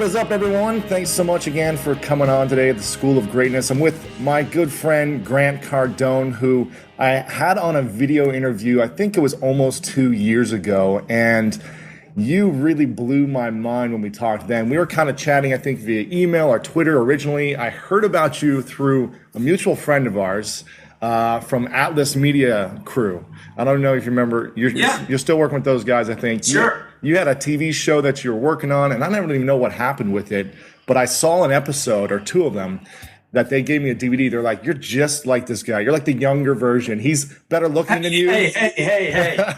is up, everyone? Thanks so much again for coming on today at the School of Greatness. I'm with my good friend Grant Cardone, who I had on a video interview, I think it was almost 2 years ago, and you really blew my mind when we talked then. We were kind of chatting, I think, via email or Twitter originally. I heard about you through a mutual friend of ours from Atlas Media Crew. I don't know if you remember. You're still working with those guys, I think. Sure. You had a TV show that you were working on, and I don't even know what happened with it, but I saw an episode or two of them that they gave me a DVD. They're like, you're just like this guy. You're like the younger version. He's better looking than you. Hey.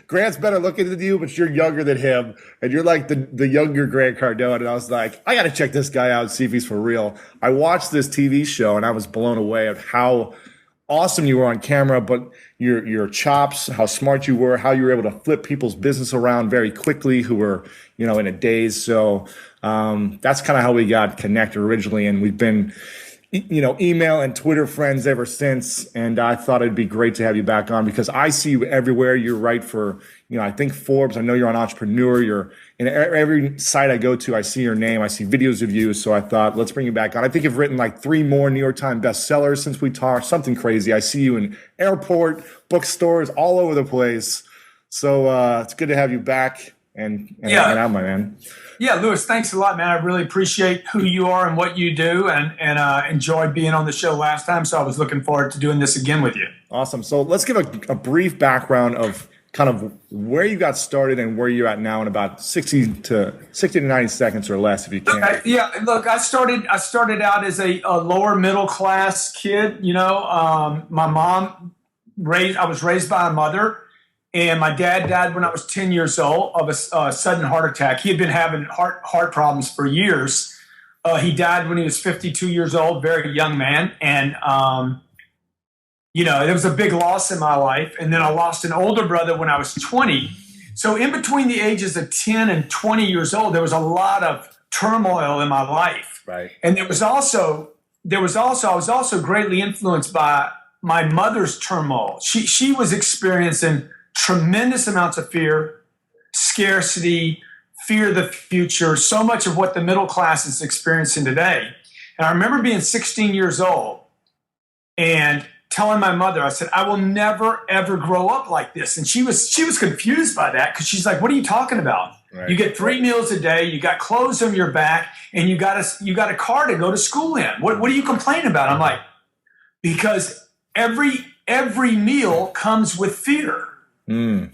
Grant's better looking than you, but you're younger than him. And you're like the younger Grant Cardone. And I was like, I got to check this guy out and see if he's for real. I watched this TV show and I was blown away at how awesome you were on camera, but your chops, how smart you were, how you were able to flip people's business around very quickly who were, in a daze. So that's kind of how we got connected originally. And we've been, email and Twitter friends ever since. And I thought it'd be great to have you back on because I see you everywhere. You're right for, I think Forbes. I know you're on Entrepreneur. You're in every site I go to. I see your name. I see videos of you. So I thought, let's bring you back on. I think you've written like 3 more New York Times bestsellers since we talked. Something crazy. I see you in airport, bookstores, all over the place. So it's good to have you back and hanging out, my man. Yeah, Lewis, thanks a lot, man. I really appreciate who you are and what you do, and enjoyed being on the show last time. So I was looking forward to doing this again with you. Awesome. So let's give a brief background of kind of where you got started and where you're at now in about 60 to 90 seconds or less, if you can. Okay. Yeah, look, I started out as a lower middle class kid. My mom I was raised by a mother, and my dad died when I was 10 years old of a sudden heart attack. He had been having heart problems for years. He died when he was 52 years old, very young man, and it was a big loss in my life. And then I lost an older brother when I was 20. So in between the ages of 10 and 20 years old, there was a lot of turmoil in my life. Right. And I was also greatly influenced by my mother's turmoil. She was experiencing tremendous amounts of fear, scarcity, fear of the future, so much of what the middle class is experiencing today. And I remember being 16 years old and telling my mother, I said, I will never, ever grow up like this. And she was confused by that because she's like, what are you talking about? Right. You get 3 meals a day, you got clothes on your back, and you got a car to go to school in. What are you complaining about? I'm like, because every meal comes with fear. My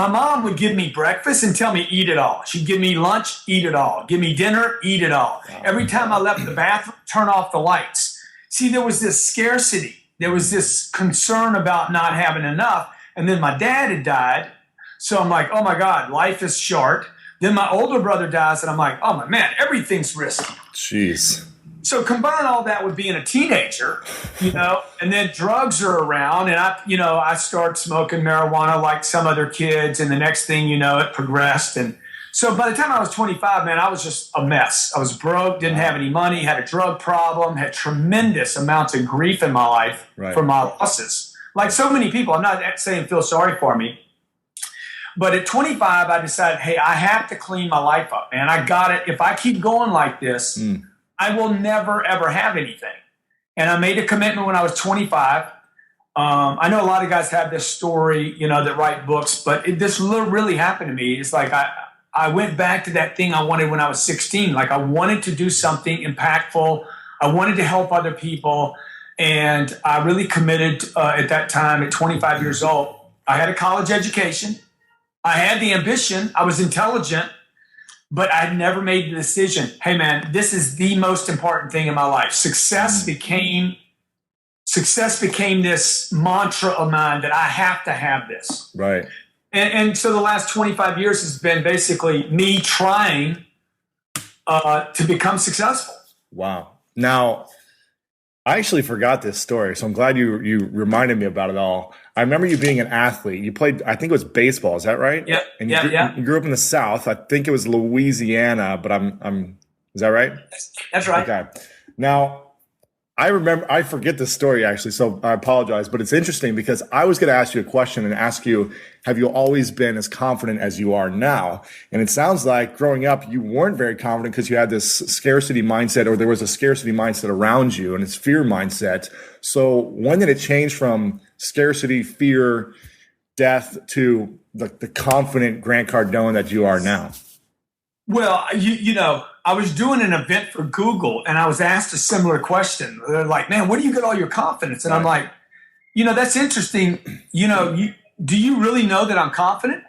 mom would give me breakfast and tell me, eat it all. She'd give me lunch, eat it all. Give me dinner, eat it all. Every time I left the bathroom, turn off the lights. See, there was this scarcity. There was this concern about not having enough. And then my dad had died. So I'm like, oh my God, life is short. Then my older brother dies. And I'm like, oh my man, everything's risky. Jeez. So combine all that with being a teenager, and then drugs are around, and I start smoking marijuana like some other kids, and the next thing it progressed. And so by the time I was 25, man, I was just a mess. I was broke, didn't have any money, had a drug problem, had tremendous amounts of grief in my life for my losses. Like so many people, I'm not saying feel sorry for me, but at 25, I decided, hey, I have to clean my life up, man. I got it. If I keep going like this, I will never, ever have anything. And I made a commitment when I was 25. I know a lot of guys have this story, that write books, but this really happened to me. It's like I went back to that thing I wanted when I was 16. Like I wanted to do something impactful. I wanted to help other people. And I really committed at that time at 25 years old. I had a college education. I had the ambition. I was intelligent. But I had never made the decision, hey, man, this is the most important thing in my life. Success became this mantra of mine that I have to have this. Right. And so the last 25 years has been basically me trying to become successful. Wow. Now, I actually forgot this story, so I'm glad you reminded me about it all. I remember you being an athlete. You played, I think it was baseball. Is that right? Yeah. And you grew up in the South. I think it was Louisiana, but is that right? That's right. Okay. Now, I remember, I forget the story actually, so I apologize, but it's interesting because I was going to ask you a question and ask you, have you always been as confident as you are now? And it sounds like growing up, you weren't very confident because you had this scarcity mindset, or there was a scarcity mindset around you and it's fear mindset. So when did it change from scarcity, fear, death to the confident Grant Cardone that you are now? Well, you know, I was doing an event for Google and I was asked a similar question. They're like, man, where do you get all your confidence? And I'm like, you know, that's interesting. You know, do you really know that I'm confident?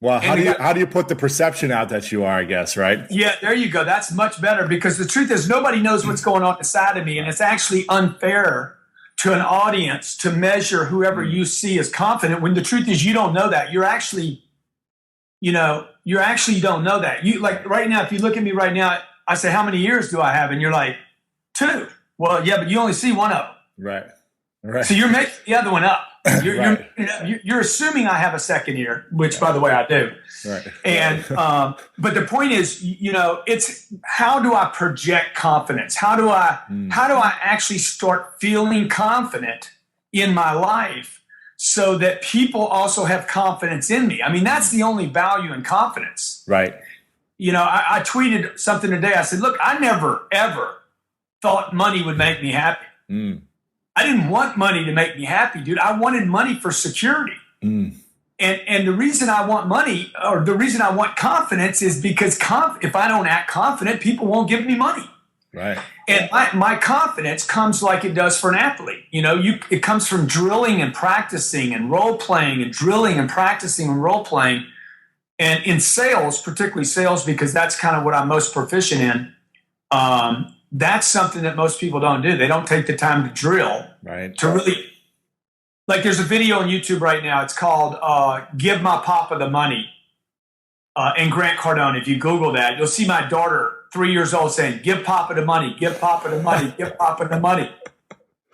Well, how do you put the perception out that you are, I guess, right? Yeah, there you go. That's much better, because the truth is nobody knows what's going on inside of me. And it's actually unfair to an audience to measure whoever you see as confident, when the truth is you don't know that. You're actually, you know, you actually don't know that. You, like, right now, if you look at me right now, I say, how many years do I have? And you're like, 2. Well, yeah, but you only see one of them. Right. So you're making the other one up. Right. You're assuming I have a second ear, which, by the way, I do. Right. And but the point is, you know, it's how do I project confidence? How do I actually start feeling confident in my life, so that people also have confidence in me? I mean, that's the only value in confidence. Right. You know, I tweeted something today. I said, look, I never, ever thought money would make me happy. I didn't want money to make me happy, dude. I wanted money for security. And the reason I want money, or the reason I want confidence, is because if I don't act confident, people won't give me money. Right. And my confidence comes like it does for an athlete. You know, it comes from drilling and practicing and role playing and drilling and practicing and role playing. And in sales, particularly sales, because that's kind of what I'm most proficient in, that's something that most people don't do. They don't take the time to drill, right, to really, like, there's a video on YouTube right now. It's called Give My Papa the Money. And Grant Cardone, if you Google that, you'll see my daughter, 3 years old, saying, give Papa the money, give Papa the money, give Papa the money.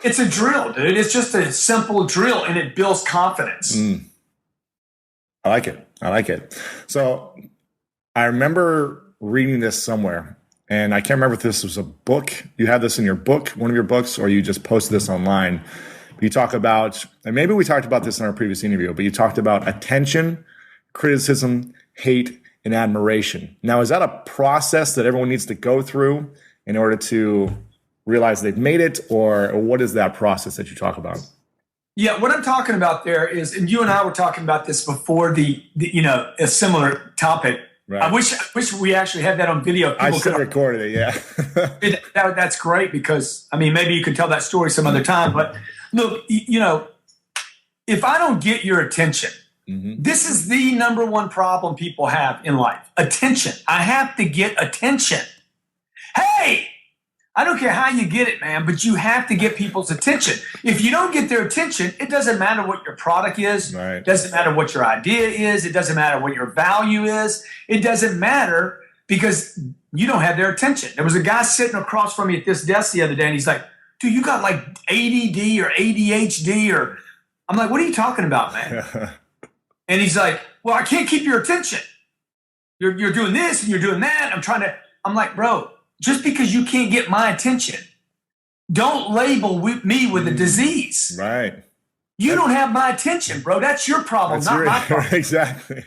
It's a drill, dude. It's just a simple drill, and it builds confidence. I like it. So I remember reading this somewhere, and I can't remember if this was a book. You had this in your book, one of your books, or you just posted this online. You talk about, and maybe we talked about this in our previous interview, but you talked about attention, criticism, hate, and admiration. Now, is that a process that everyone needs to go through in order to realize they've made it, or what is that process that you talk about? Yeah, what I'm talking about there is, and you and I were talking about this before the you know, a similar topic. Right. I wish we actually had that on video. People I should have recorded it, yeah. That's great, because, I mean, maybe you could tell that story some other time. But look, you know, if I don't get your attention, this is the number one problem people have in life. Attention. I have to get attention. Hey, I don't care how you get it, man, but you have to get people's attention. If you don't get their attention, it doesn't matter what your product is. Right. It doesn't matter what your idea is. It doesn't matter what your value is. It doesn't matter, because you don't have their attention. There was a guy sitting across from me at this desk the other day, and he's like, dude, you got like ADD or ADHD, or I'm like, what are you talking about, man? And he's like, well, I can't keep your attention. You're doing this and you're doing that. I'm like, bro, just because you can't get my attention, don't label me with a disease. Right. You don't have my attention, bro. That's your problem, not my problem. Exactly.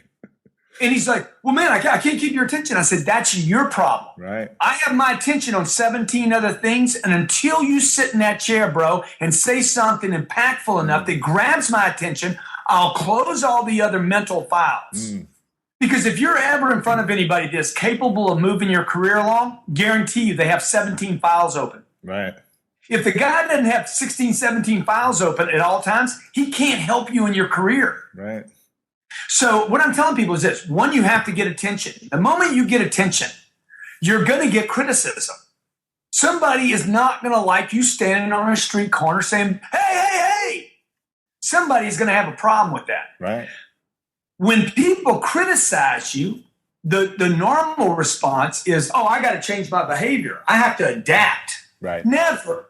And he's like, well, man, I can't keep your attention. I said, that's your problem. Right. I have my attention on 17 other things. And until you sit in that chair, bro, and say something impactful enough that grabs my attention, I'll close all the other mental files. Because if you're ever in front of anybody that's capable of moving your career along, guarantee you they have 17 files open. Right. If the guy doesn't have 16, 17 files open at all times, he can't help you in your career. Right. So what I'm telling people is this. One, you have to get attention. The moment you get attention, you're going to get criticism. Somebody is not going to like you standing on a street corner saying, hey, hey, hey. Somebody's going to have a problem with that. Right. When people criticize you, the normal response is, oh, I got to change my behavior. I have to adapt. Right. Never,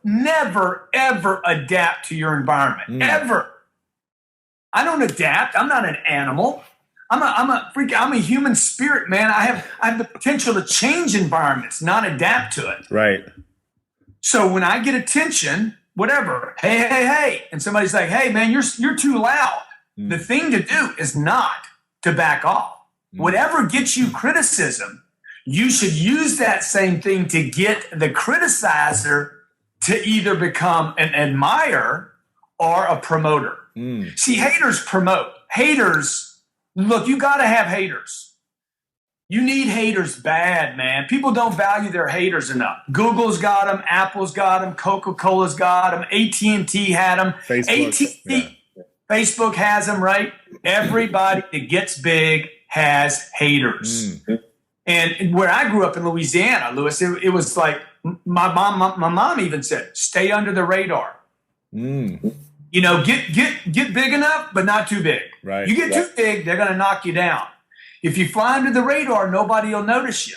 ever adapt to your environment. Ever. I don't adapt. I'm not an animal. I'm a human spirit, man. I have the potential to change environments, not adapt to it. Right. So when I get attention, whatever, hey, and somebody's like, hey, man, you're too loud. The thing to do is not to back off. Whatever gets you criticism, you should use that same thing to get the criticizer to either become an admirer or a promoter. See, haters promote. Haters, look, you got to have haters. You need haters bad, man. People don't value their haters enough. Google's got them. Apple's got them. Coca-Cola's got them. AT&T had them. Facebook has them, right? Everybody that gets big has haters. And where I grew up in Louisiana, Louis, it was like my mom even said, stay under the radar. You know, get big enough, but not too big. Right. You get too big, they're going to knock you down. If you fly under the radar, nobody will notice you.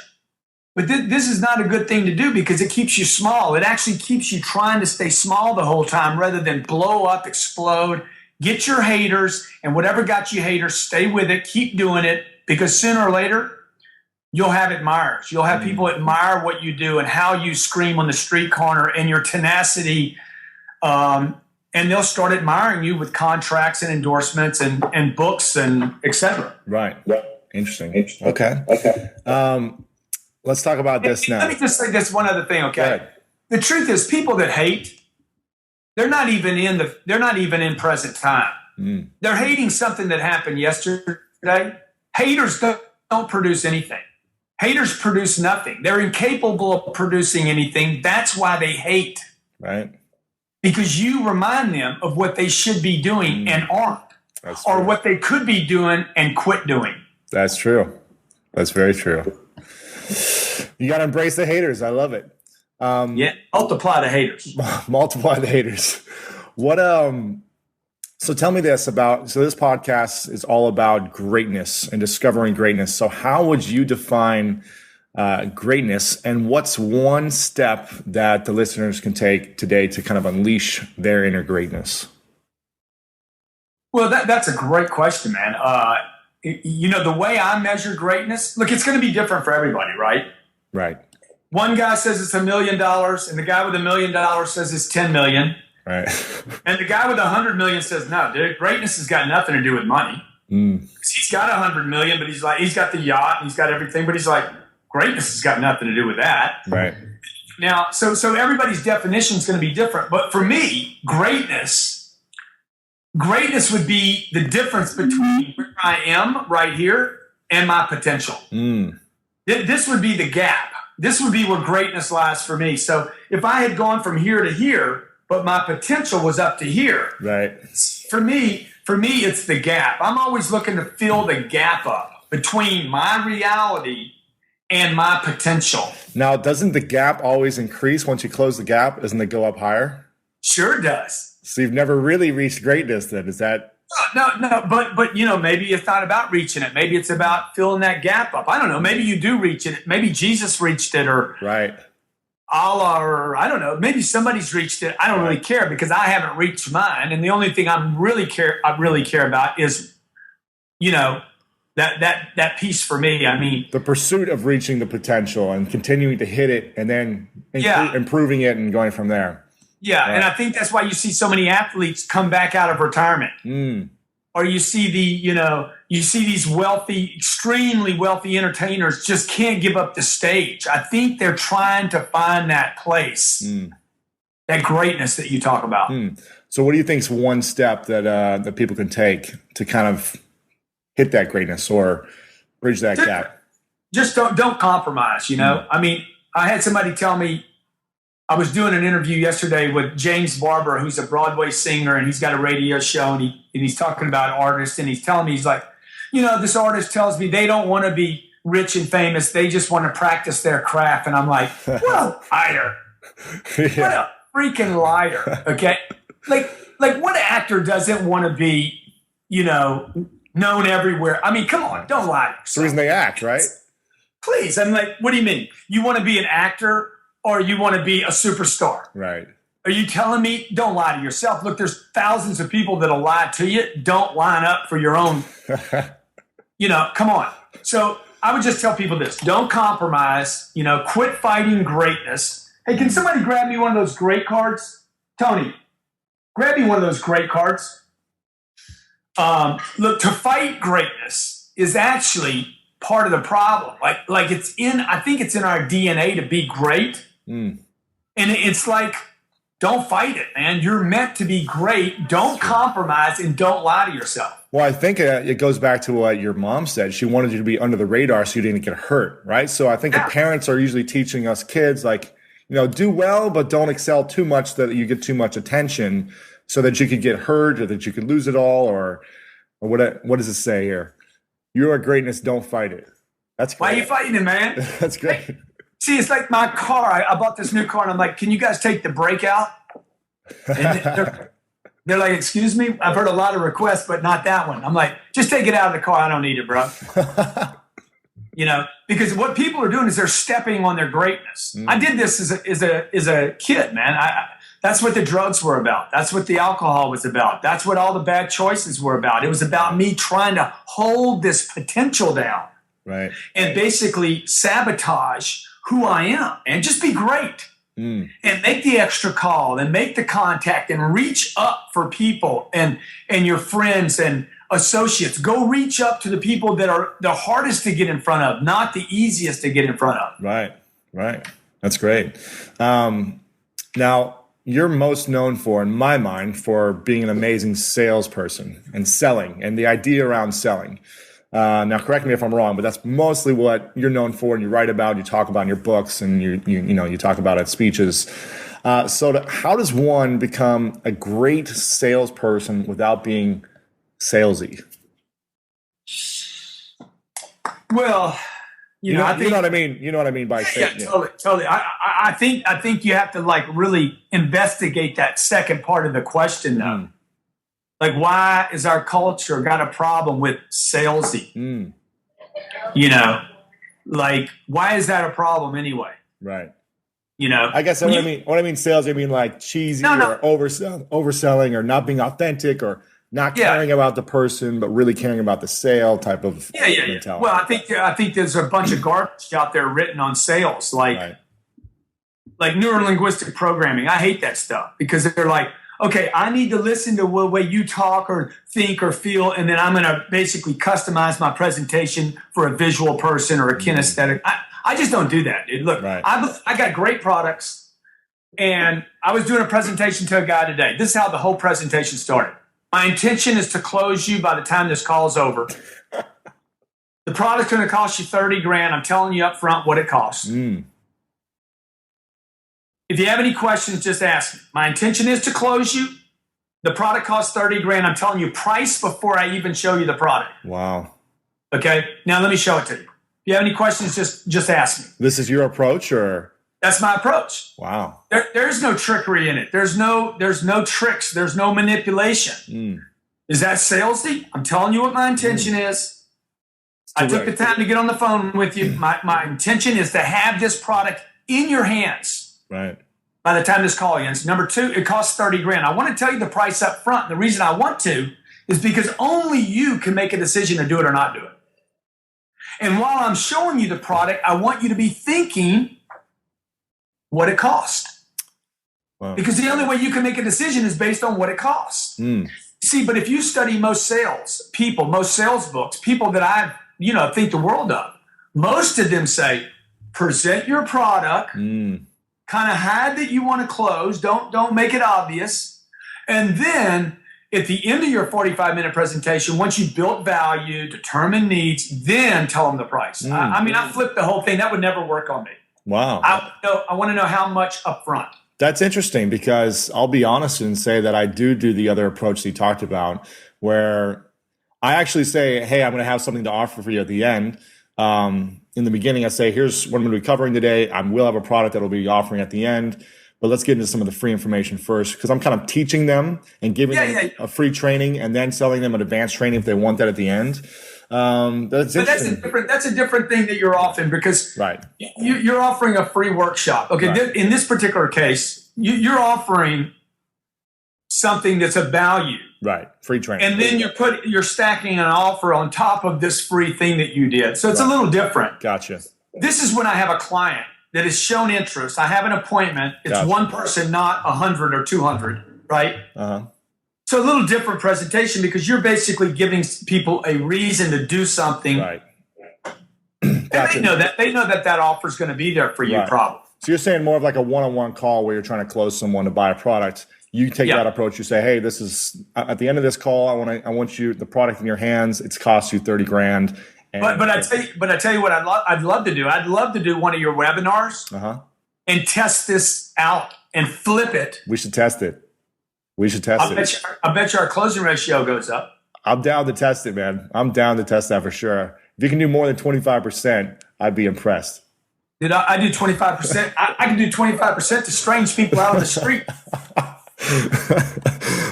But this is not a good thing to do because it keeps you small. It actually keeps you trying to stay small the whole time rather than blow up, explode. Get your haters, and whatever got you haters, stay with it. Keep doing it, because sooner or later, you'll have admirers. You'll have people admire what you do and how you scream on the street corner and your tenacity. And they'll start admiring you with contracts and endorsements and books and et cetera. Right. Interesting. Okay. Let's talk about this now. Let me just say this one other thing, okay? The truth is, people that hate, they're not even in present time. They're hating something that happened yesterday. Haters don't produce anything. Haters produce nothing. They're incapable of producing anything. That's why they hate. Right. Because you remind them of what they should be doing and aren't, or what they could be doing and quit doing. That's true. That's very true. You got to embrace the haters. I love it. Multiply the haters. Multiply the haters. What? So tell me this about. So this podcast is all about greatness and discovering greatness. So how would you define greatness, and what's one step that the listeners can take today to kind of unleash their inner greatness? Well, that's a great question, man. You know, the way I measure greatness, look, it's going to be different for everybody, right? Right. One guy says it's $1 million, and the guy with $1 million says it's 10 million. Right. And the guy with 100 million says, no, dude, greatness has got nothing to do with money. He's got 100 million, but he's got the yacht, and he's got everything, but he's like, greatness has got nothing to do with that. Right. Now, so everybody's definition is going to be different. But for me, greatness would be the difference between where I am right here and my potential. This would be the gap. This would be where greatness lies for me. So if I had gone from here to here, but my potential was up to here. Right. For me, it's the gap. I'm always looking to fill the gap up between my reality and my potential. Now, doesn't the gap always increase once you close the gap? Doesn't it go up higher? Sure does. So you've never really reached greatness then, is that? No, but you know, maybe it's not about reaching it. Maybe it's about filling that gap up. I don't know. Maybe you do reach it. Maybe Jesus reached it, or right. Allah, or I don't know. Maybe somebody's reached it. I don't really care because I haven't reached mine. And the only thing I really care about is, you know, that piece for me. I mean, the pursuit of reaching the potential and continuing to hit it, and then improving it and going from there. Yeah, and I think that's why you see so many athletes come back out of retirement. Or you see these wealthy, extremely wealthy entertainers just can't give up the stage. I think they're trying to find that place, that greatness that you talk about. So what do you think is one step that people can take to kind of hit that greatness or bridge that gap? Just don't compromise, you know? I mean, I had somebody tell me, I was doing an interview yesterday with James Barber, who's a Broadway singer, and he's got a radio show, and he's talking about artists, and he's telling me, he's like, you know, this artist tells me they don't want to be rich and famous. They just want to practice their craft. And I'm like, what a liar. What a freaking liar. Okay. Like what actor doesn't want to be, you know, known everywhere? I mean, come on, don't lie. It's the reason they act, right? Please. I'm like, what do you mean? You want to be an actor or you want to be a superstar? Right. Are you telling me don't lie to yourself? Look, there's thousands of people that'll lie to you. Don't line up for your own, you know, come on. So I would just tell people this, don't compromise, you know, quit fighting greatness. Hey, can somebody grab me one of those great cards? Tony, grab me one of those great cards. Look, to fight greatness is actually part of the problem. Like I think it's in our DNA to be great. And it's like, don't fight it, man. You're meant to be great. Don't compromise and don't lie to yourself. Well, I think it goes back to what your mom said. She wanted you to be under the radar so you didn't get hurt, right? So I think the parents are usually teaching us kids, like, do well, but don't excel too much that you get too much attention so that you could get hurt or that you could lose it all, or what does it say here? You are greatness, don't fight it. That's great. Why are you fighting it, man? That's great. See, it's like my car. I bought this new car, and I'm like, can you guys take the brake out? And they're like, excuse me? I've heard a lot of requests, but not that one. I'm like, just take it out of the car. I don't need it, bro. Because what people are doing is they're stepping on their greatness. I did this as a kid, man. That's what the drugs were about. That's what the alcohol was about. That's what all the bad choices were about. It was about me trying to hold this potential down. Right. And basically sabotage who I am and just be great and make the extra call and make the contact and reach up for people and your friends and associates. Go reach up to the people that are the hardest to get in front of, not the easiest to get in front of. Right. That's great. Now, you're most known for, in my mind, for being an amazing salesperson and selling and the idea around selling. Now, correct me if I'm wrong, but that's mostly what you're known for, and you write about, you talk about in your books, and you talk about at speeches. So how does one become a great salesperson without being salesy? Well, you know what I mean. You know what I mean by sales. Yeah, totally. I think you have to like really investigate that second part of the question, though. Like, why is our culture got a problem with salesy? Like, why is that a problem anyway? Right. I guess when I mean salesy, I mean like cheesy or overselling or not being authentic or not caring about the person, but really caring about the sale type of mentality. Well, I think there's a bunch of garbage out there written on sales, like neuro-linguistic programming. I hate that stuff because they're like, okay, I need to listen to the way you talk or think or feel, and then I'm going to basically customize my presentation for a visual person or a kinesthetic. I just don't do that, dude. Look, I got great products, and I was doing a presentation to a guy today. This is how the whole presentation started. My intention is to close you by the time this call is over. The product's going to cost you $30,000. I'm telling you up front what it costs. If you have any questions, just ask me. My intention is to close you. The product costs $30,000. I'm telling you price before I even show you the product. Wow. Okay. Now let me show it to you. If you have any questions, just ask me. This is your approach, or? That's my approach. Wow. There's no trickery in it. There's no tricks. There's no manipulation. Is that salesy? I'm telling you what my intention is. I took the time to get on the phone with you. My intention is to have this product in your hands. Right. By the time this call ends. Number two, it costs $30,000. I want to tell you the price up front. The reason I want to is because only you can make a decision to do it or not do it. And while I'm showing you the product, I want you to be thinking what it costs. Wow. Because the only way you can make a decision is based on what it costs. See, but if you study most sales books, people that I think the world of, most of them say, present your product, kind of hide that you want to close. Don't make it obvious. And then at the end of your 45-minute presentation, once you've built value, determined needs, then tell them the price. I flipped the whole thing. That would never work on me. Wow. I want to know how much up front. That's interesting because I'll be honest and say that I do the other approach that you talked about, where I actually say, hey, I'm going to have something to offer for you at the end. In the beginning, I say, here's what I'm going to be covering today. I will have a product that I'll be offering at the end, but let's get into some of the free information first, because I'm kind of teaching them and giving them a free training and then selling them an advanced training if they want that at the end. That's a different thing that you're offering, because you're offering a free workshop. Okay, in this particular case, you're offering something that's of value. Right, free training. And then you're stacking an offer on top of this free thing that you did. So it's a little different. Gotcha. This is when I have a client that has shown interest, I have an appointment. It's Gotcha. one person, not 100 or 200, right? Uh-huh. So a little different presentation because you're basically giving people a reason to do something. Right. And Gotcha. they know that offer is going to be there for you, Right. probably. So you're saying more of like a one-on-one call where you're trying to close someone to buy a product. You take that approach. You say, hey, this is at the end of this call. I want you the product in your hands. It's cost you $30,000. But I tell you what I'd love to do. I'd love to do one of your webinars and test this out and flip it. We should test it. I bet you our closing ratio goes up. I'm down to test it, man. I'm down to test that for sure. If you can do more than 25%, I'd be impressed. Did I do 25%? I can do 25% to strange people out on the street.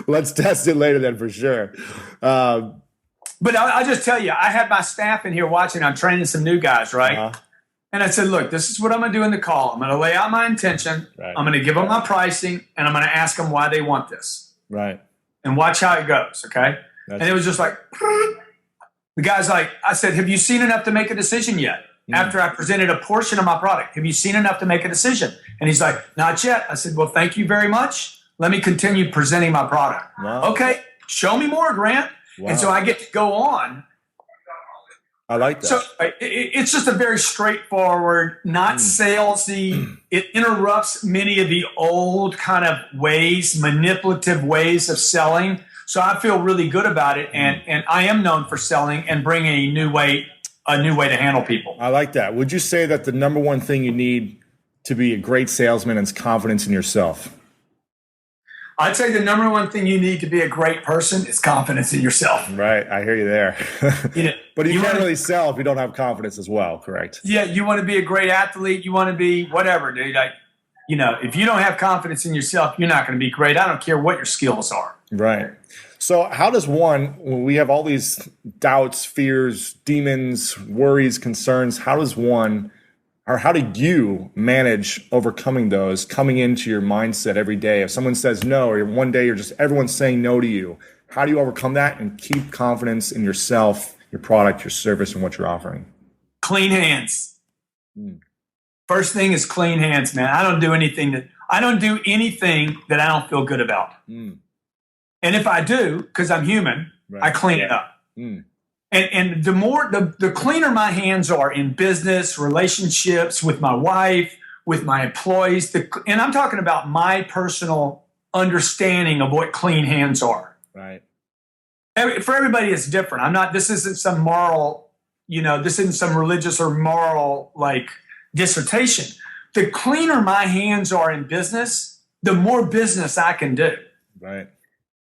Let's test it later then for sure. But I'll just tell you, I had my staff in here watching. I'm training some new guys, right? And I said, look, this is what I'm going to do in the call. I'm going to lay out my intention. Right. I'm going to give them my pricing, and I'm going to ask them why they want this. Right. And watch how it goes, okay? And it was just like, the guy's like, I said, have you seen enough to make a decision yet? After I presented a portion of my product, have you seen enough to make a decision? And he's like, not yet. I said, well, thank you very much. Let me continue presenting my product. Wow. Okay, show me more, Grant. Wow. And so I get to go on. I like that. So it's just a very straightforward, not salesy. It interrupts many of the old kind of ways, manipulative ways of selling. So I feel really good about it. And I am known for selling and bringing a new way to handle people. I like that. Would you say that the number one thing you need to be a great salesman is confidence in yourself? I'd say the number one thing you need to be a great person is confidence in yourself. Right. I hear you there. But you can't really sell if you don't have confidence as well, correct? Yeah. You want to be a great athlete. You want to be whatever, dude. If you don't have confidence in yourself, you're not going to be great. I don't care what your skills are. Right. So how does when we have all these doubts, fears, demons, worries, concerns, how do you manage overcoming those coming into your mindset every day? If someone says no, or one day everyone's saying no to you, how do you overcome that and keep confidence in yourself, your product, your service, and what you're offering? Clean hands. First thing is clean hands, man. I don't do anything that I don't feel good about. And if I do, because I'm human, I clean it up. And the cleaner my hands are in business, relationships, with my wife, with my employees, and I'm talking about my personal understanding of what clean hands are. Right. For everybody, it's different. This isn't some moral, this isn't some religious or moral dissertation. The cleaner my hands are in business, the more business I can do. Right.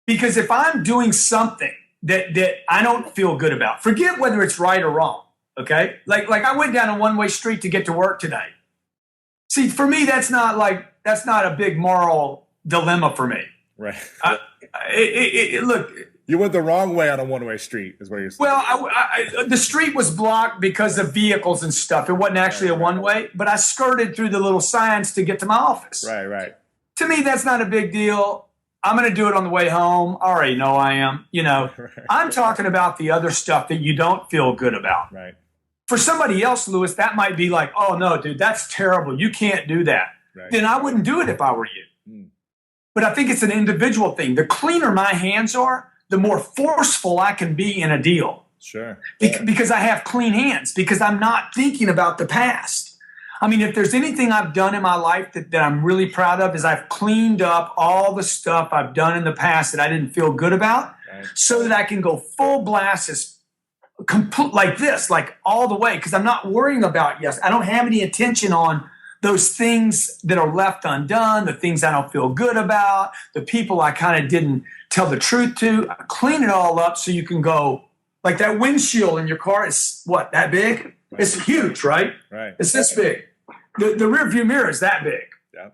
Because if I'm doing something that I don't feel good about, forget whether it's right or wrong, okay? Like I went down a one-way street to get to work today. See, for me, that's not a big moral dilemma for me. Right. Look. You went the wrong way on a one-way street, is what you're saying. Well, the street was blocked because of vehicles and stuff. It wasn't actually a one-way, but I skirted through the little signs to get to my office. Right. To me, that's not a big deal. I'm going to do it on the way home. I already know I am. I'm talking about the other stuff that you don't feel good about. Right. For somebody else, Lewis, that might be like, oh, no, dude, that's terrible. You can't do that. Right. Then I wouldn't do it if I were you. But I think it's an individual thing. The cleaner my hands are, the more forceful I can be in a deal. Sure. Because I have clean hands, because I'm not thinking about the past. I mean, if there's anything I've done in my life that I'm really proud of, is I've cleaned up all the stuff I've done in the past that I didn't feel good about, so that I can go full blast like this, like all the way, because I'm not worrying about, I don't have any attention on those things that are left undone, the things I don't feel good about, the people I kind of didn't tell the truth to. I clean it all up so you can go, like that windshield in your car is what, that big? Right. It's huge, right? Right. It's this big. The rear view mirror is that big. Yeah.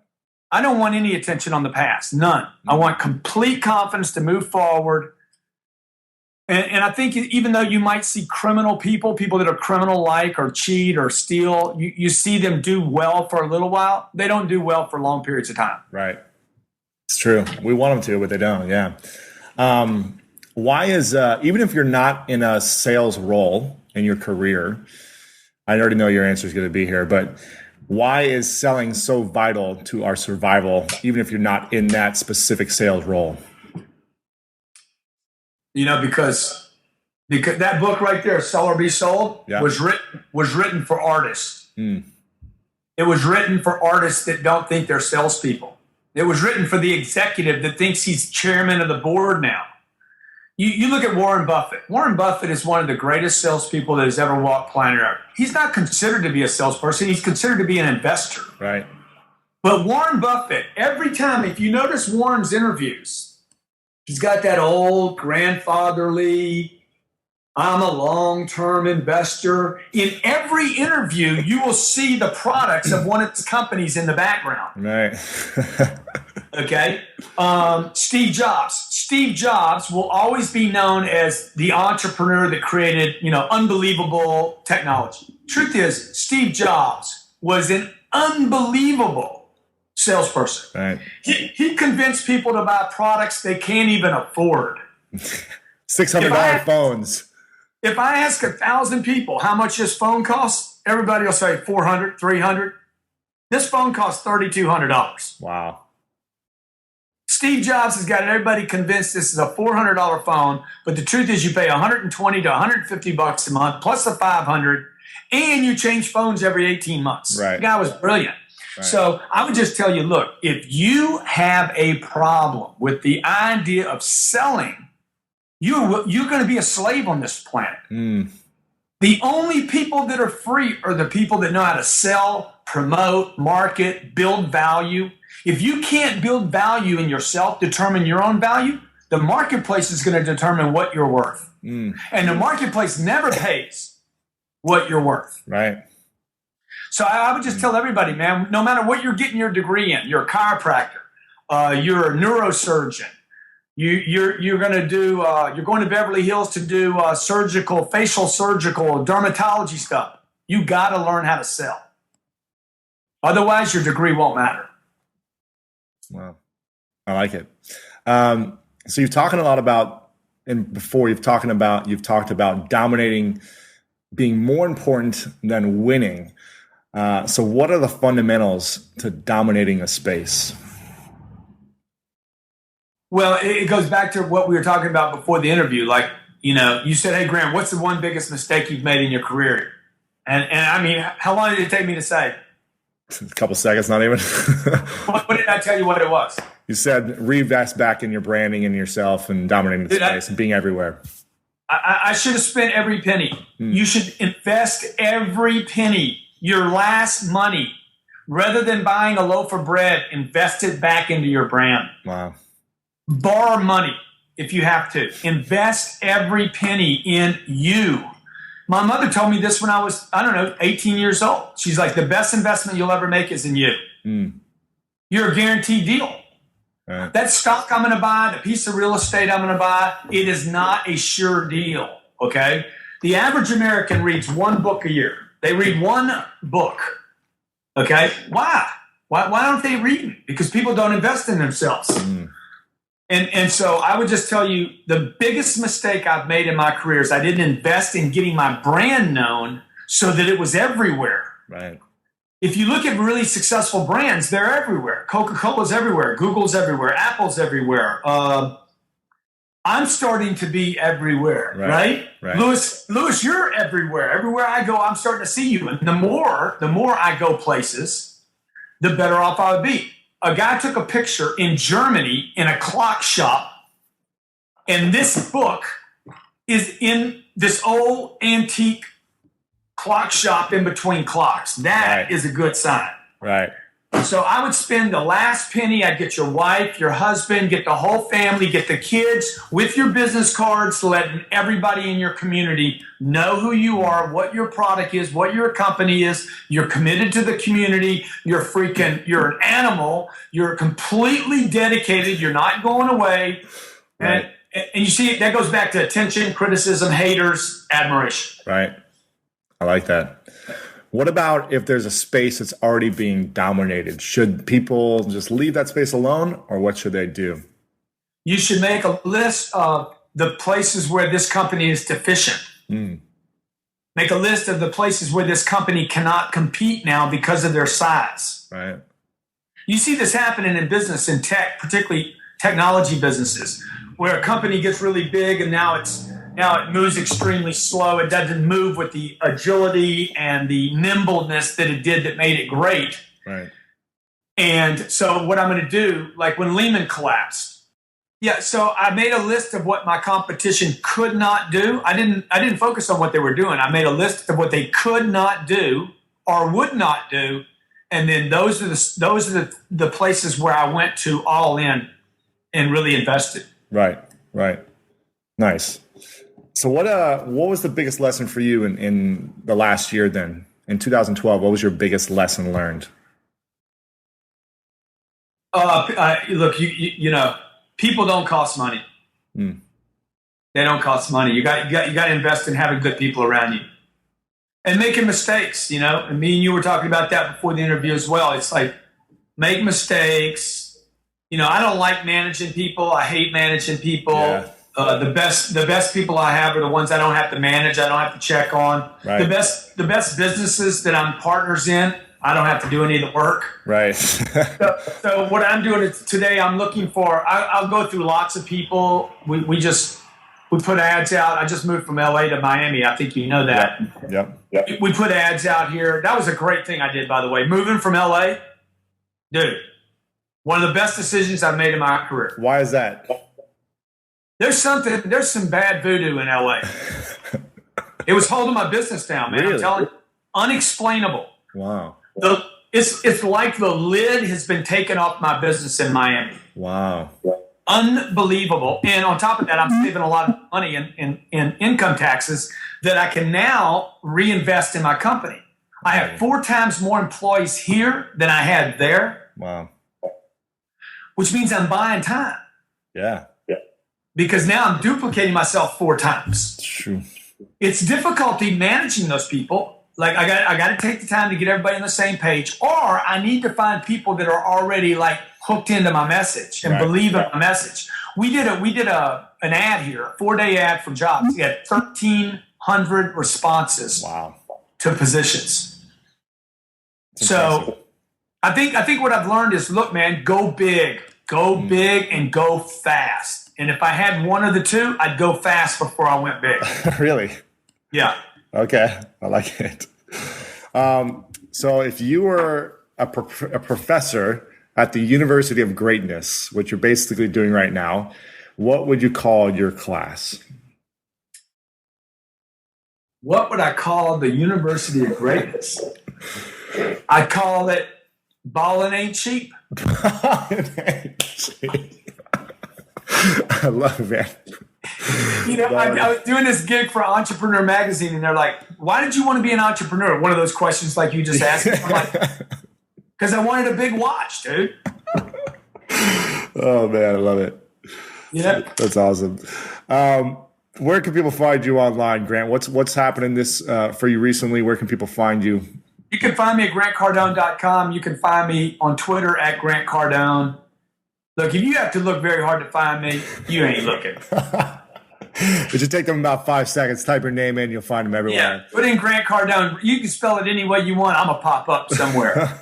I don't want any attention on the past. None. I want complete confidence to move forward. And I think even though you might see criminal people that are criminal-like or cheat or steal, you see them do well for a little while. They don't do well for long periods of time. Right. It's true. We want them to, but they don't. Yeah. Why is, even if you're not in a sales role in your career, I already know your answer is going to be here, but Why is selling so vital to our survival, even if you're not in that specific sales role? Because that book right there, Sell or Be Sold, was written for artists. It was written for artists that don't think they're salespeople. It was written for the executive that thinks he's chairman of the board now. You look at Warren Buffett. Warren Buffett is one of the greatest salespeople that has ever walked planet Earth. He's not considered to be a salesperson. He's considered to be an investor. Right. But Warren Buffett, every time, if you notice Warren's interviews, he's got that old grandfatherly, I'm a long-term investor. In every interview, you will see the products of one of his companies in the background. Right. Okay. Steve Jobs. Steve Jobs will always be known as the entrepreneur that created, unbelievable technology. Truth is, Steve Jobs was an unbelievable salesperson. Right. He convinced people to buy products they can't even afford. $600 phones. If I ask 1,000 people how much this phone costs, everybody will say $400, $300. This phone costs $3,200. Wow. Steve Jobs has got everybody convinced this is a $400 phone, but the truth is you pay $120 to $150 a month plus the $500, and you change phones every 18 months. Right. The guy was brilliant. Right. So I would just tell you, look, if you have a problem with the idea of selling, you're going to be a slave on this planet. The only people that are free are the people that know how to sell, promote, market, build value. If you can't build value in yourself, determine your own value, the marketplace is going to determine what you're worth. And the marketplace never pays what you're worth. Right. So I would just tell everybody, man, no matter what you're getting your degree in, you're a chiropractor, you're a neurosurgeon, you're going to do, you're going to Beverly Hills to do facial surgical, dermatology stuff. You got to learn how to sell. Otherwise, your degree won't matter. Wow. I like it. So you're talking a lot about, and before you've talked about dominating being more important than winning. So what are the fundamentals to dominating a space? Well, it goes back to what we were talking about before the interview. Like, you said, hey, Graham, what's the one biggest mistake you've made in your career? And I mean, how long did it take me to say? A couple seconds, not even. What did I tell you what it was? You said reinvest back in your branding and yourself and dominating the space and being everywhere. I should have spent every penny. You should invest every penny, your last money. Rather than buying a loaf of bread, invest it back into your brand. Wow. Borrow money if you have to. Invest every penny in you. My mother told me this when I was, 18 years old. She's like, the best investment you'll ever make is in you. You're a guaranteed deal. Right. That stock I'm going to buy, the piece of real estate I'm going to buy, it is not a sure deal, okay? The average American reads one book a year. They read one book, okay? Why? Why aren't they reading? Because people don't invest in themselves. And so I would just tell you the biggest mistake I've made in my career is I didn't invest in getting my brand known so that it was everywhere. Right. If you look at really successful brands, they're everywhere. Coca-Cola's everywhere. Google's everywhere. Apple's everywhere. I'm starting to be everywhere, right? Lewis, you're everywhere. Everywhere I go, I'm starting to see you. And the more I go places, the better off I would be. A guy took a picture in Germany in a clock shop, and this book is in this old antique clock shop in between clocks. That is a good sign. Right. So I would spend the last penny. I'd get your wife, your husband, get the whole family, get the kids with your business cards, letting everybody in your community know who you are, what your product is, what your company is. You're committed to the community. You're an animal. You're completely dedicated. You're not going away. Right. And you see, that goes back to attention, criticism, haters, admiration. Right. I like that. What about if there's a space that's already being dominated? Should people just leave that space alone, or what should they do? You should make a list of the places where this company is deficient. Make a list of the places where this company cannot compete now because of their size. Right. You see this happening in business, in tech, particularly technology businesses, where a company gets really big and now it moves extremely slow. It doesn't move with the agility and the nimbleness that it did that made it great. Right. And so what I'm going to do, like when Lehman collapsed, so I made a list of what my competition could not do. I didn't focus on what they were doing. I made a list of what they could not do or would not do, and then those are the places where I went to all in and really invested. Right. Nice. So what was the biggest lesson for you in the last year then? In 2012, what was your biggest lesson learned? Look, you know, people don't cost money. They don't cost money. You got to invest in having good people around you and making mistakes. You know, and me and you were talking about that before the interview as well. It's like, make mistakes. You know, I don't like managing people. I hate managing people. Yeah. The best people I have are the ones I don't have to manage. I don't have to check on. Right. The best businesses that I'm partners in, I don't have to do any of the work. Right. So what I'm doing today, I'm looking for, I'll go through lots of people. We put ads out. I just moved from LA to Miami. I think you know that. Yep. We put ads out here. That was a great thing I did, by the way. Moving from LA, dude, one of the best decisions I've made in my career. Why is that? There's some bad voodoo in LA. It was holding my business down, man. Really? I'm telling you, unexplainable. Wow. It's like the lid has been taken off my business in Miami. Wow. Unbelievable. And on top of that, I'm saving a lot of money in income taxes that I can now reinvest in my company. I have 4 times more employees here than I had there. Wow. Which means I'm buying time. Yeah. Because now I'm duplicating myself 4 times. It's true. It's difficulty managing those people. Like I got to take the time to get everybody on the same page, or I need to find people that are already like hooked into my message and believe in my message. We did an ad here, a 4-day ad for jobs. We had 1,300 responses. Wow. To positions. So I think what I've learned is, look, man, go big and go fast. And if I had one of the two, I'd go fast before I went big. Really? Yeah. Okay. I like it. So if you were a professor at the University of Greatness, which you're basically doing right now, what would you call your class? What would I call the University of Greatness? I call it Ballin' Ain't Cheap. Ballin' Ain't Cheap. I love it. You know, I was doing this gig for Entrepreneur Magazine, and they're like, why did you want to be an entrepreneur? One of those questions like you just asked me. I'm like, because I wanted a big watch, dude. Oh, man, I love it. Yeah. That's awesome. Where can people find you online, Grant? What's happening for you recently? Where can people find you? You can find me at grantcardone.com. You can find me on Twitter at Grant Cardone. Look, if you have to look very hard to find me, you ain't looking. It should take them about 5 seconds. Type your name in, you'll find them everywhere. Yeah, put in Grant Cardone. You can spell it any way you want. I'm going to pop up somewhere.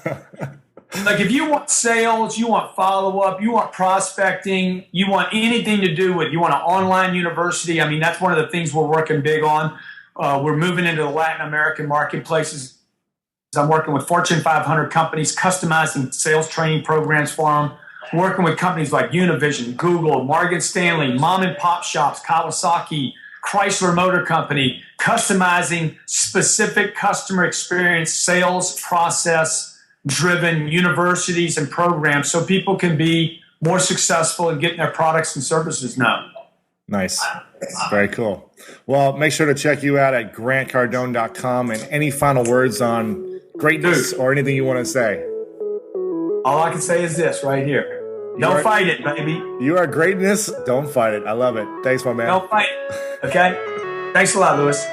Like if you want sales, you want follow-up, you want prospecting, you want anything to do with, you want an online university. I mean, that's one of the things we're working big on. We're moving into the Latin American marketplaces. I'm working with Fortune 500 companies, customizing sales training programs for them. Working with companies like Univision, Google, Morgan Stanley, mom and pop shops, Kawasaki, Chrysler Motor Company, customizing specific customer experience, sales process driven universities and programs so people can be more successful in getting their products and services known. Nice. Very cool. Well, make sure to check you out at grantcardone.com. And any final words on greatness or anything you want to say? All I can say is this right here. Don't fight it, baby. You are greatness. Don't fight it. I love it. Thanks, my man. Don't fight it. Okay? Thanks a lot, Lewis.